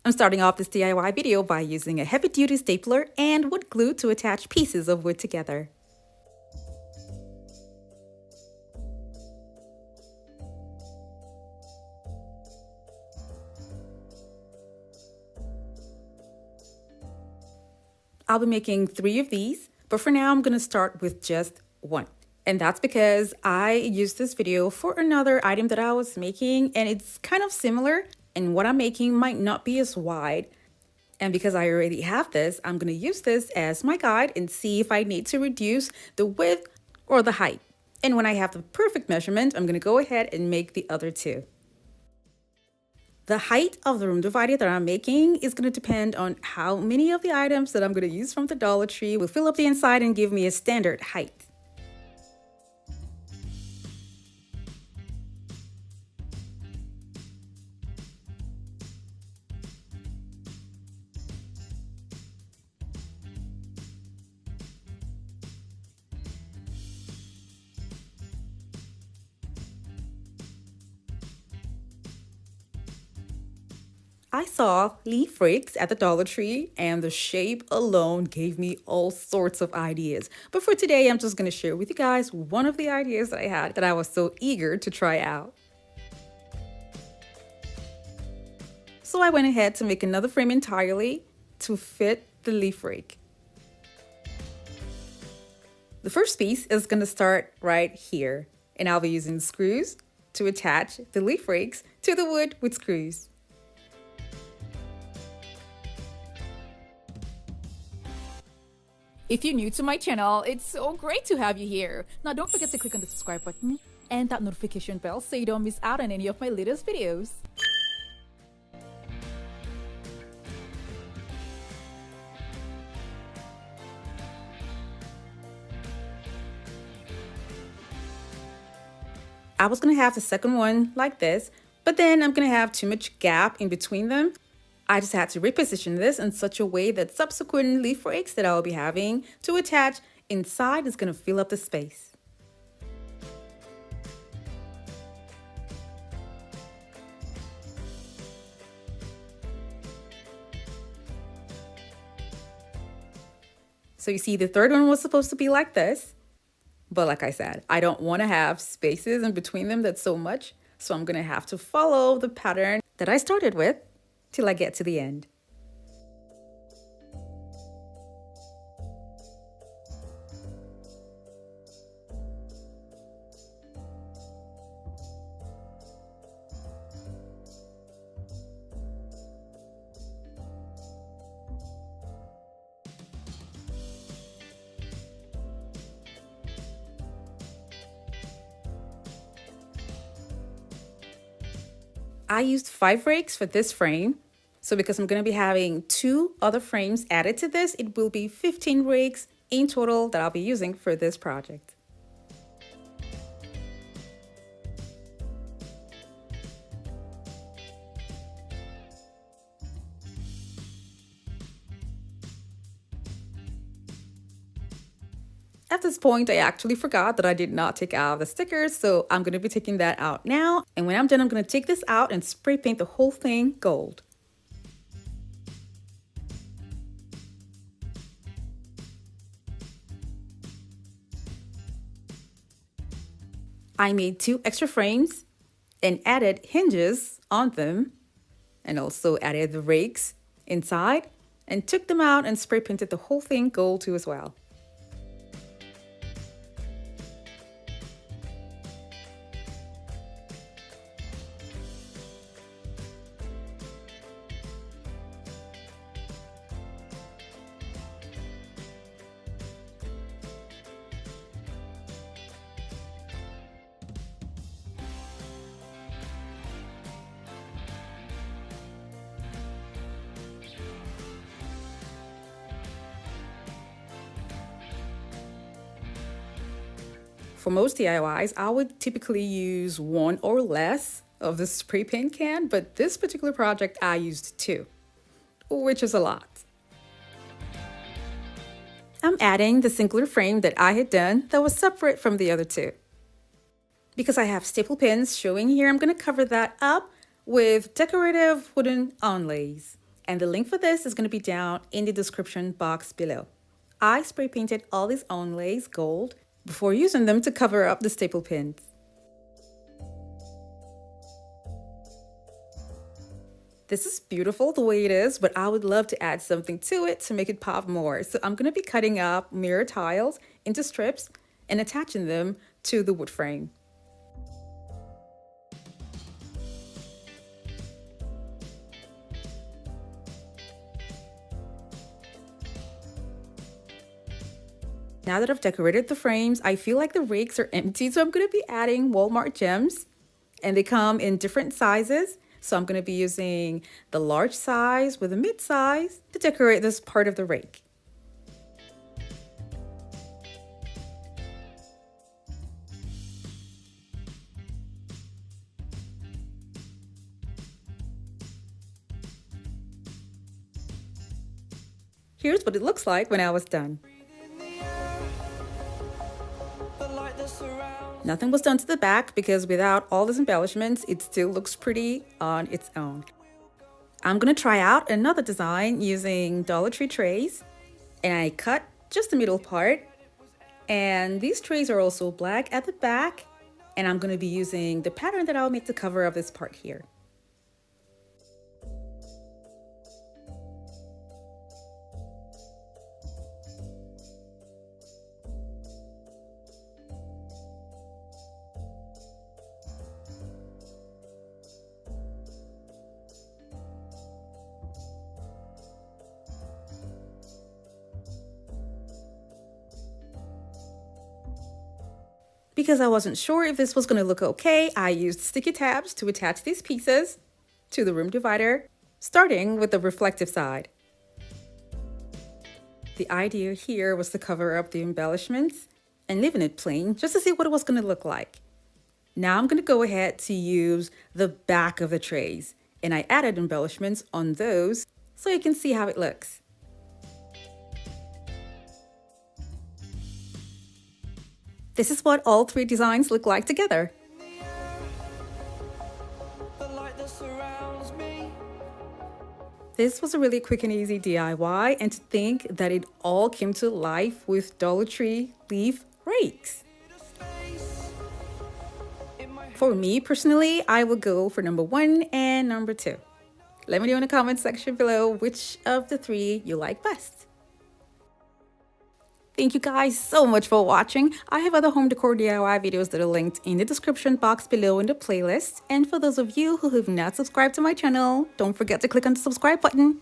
I'm starting off this DIY video by using a heavy-duty stapler and wood glue to attach pieces of wood together. I'll be making 3 of these, but for now I'm going to start with just one. And that's because I used this video for another item that I was making, and it's kind of similar, and what I'm making might not be as wide. And because I already have this, I'm going to use this as my guide and see if I need to reduce the width or the height. And when I have the perfect measurement, I'm going to go ahead and make the other two. The height of the room divider that I'm making is going to depend on how many of the items that I'm going to use from the Dollar Tree will fill up the inside and give me a standard height. I saw leaf rakes at the Dollar Tree, and the shape alone gave me all sorts of ideas. But for today, I'm just going to share with you guys one of the ideas that I had that I was so eager to try out. So I went ahead to make another frame entirely to fit the leaf rake. The first piece is going to start right here, and I'll be using screws to attach the leaf rakes to the wood with screws. If you're new to my channel, it's so great to have you here. Now don't forget to click on the subscribe button and that notification bell so you don't miss out on any of my latest videos. I was going to have the second one like this, but then I'm going to have too much gap in between them. I just had to reposition this in such a way that subsequent leaf rakes that I'll be having to attach inside is going to fill up the space. So you see, the third one was supposed to be like this, but like I said, I don't want to have spaces in between them that's so much, so I'm going to have to follow the pattern that I started with till I get to the end. I used 5 rakes for this frame. So because I'm going to be having 2 other frames added to this, it will be 15 rakes in total that I'll be using for this project. At this point, I actually forgot that I did not take out the stickers, so I'm going to be taking that out now. And when I'm done, I'm going to take this out and spray paint the whole thing gold. I made 2 extra frames and added hinges on them, and also added the rakes inside and took them out and spray painted the whole thing gold too as well. For most DIYs, I would typically use 1 or less of the spray paint can, but this particular project I used 2, which is a lot. I'm adding the singular frame that I had done that was separate from the other 2. Because I have staple pins showing here, I'm going to cover that up with decorative wooden onlays. And the link for this is going to be down in the description box below. I spray painted all these onlays gold before using them to cover up the staple pins. This is beautiful the way it is, but I would love to add something to it to make it pop more. So I'm going to be cutting up mirror tiles into strips and attaching them to the wood frame. Now that I've decorated the frames, I feel like the rakes are empty, so I'm going to be adding Walmart gems, and they come in different sizes. So I'm going to be using the large size with a mid size to decorate this part of the rake. Here's what it looks like when I was done. Nothing was done to the back because without all these embellishments, it still looks pretty on its own. I'm going to try out another design using Dollar Tree trays, and I cut just the middle part. And these trays are also black at the back, and I'm going to be using the pattern that I'll make the cover of this part here. Because I wasn't sure if this was going to look okay, I used sticky tabs to attach these pieces to the room divider, starting with the reflective side. The idea here was to cover up the embellishments and leaving it plain just to see what it was going to look like. Now I'm going to go ahead to use the back of the trays, and I added embellishments on those so you can see how it looks. This is what all three designs look like together. This was a really quick and easy DIY, and to think that it all came to life with Dollar Tree leaf rakes. For me personally, I would go for number 1 and number 2. Let me know in the comment section below which of the 3 you like best. Thank you guys so much for watching. I have other home decor DIY videos that are linked in the description box below in the playlist. And for those of you who have not subscribed to my channel, don't forget to click on the subscribe button.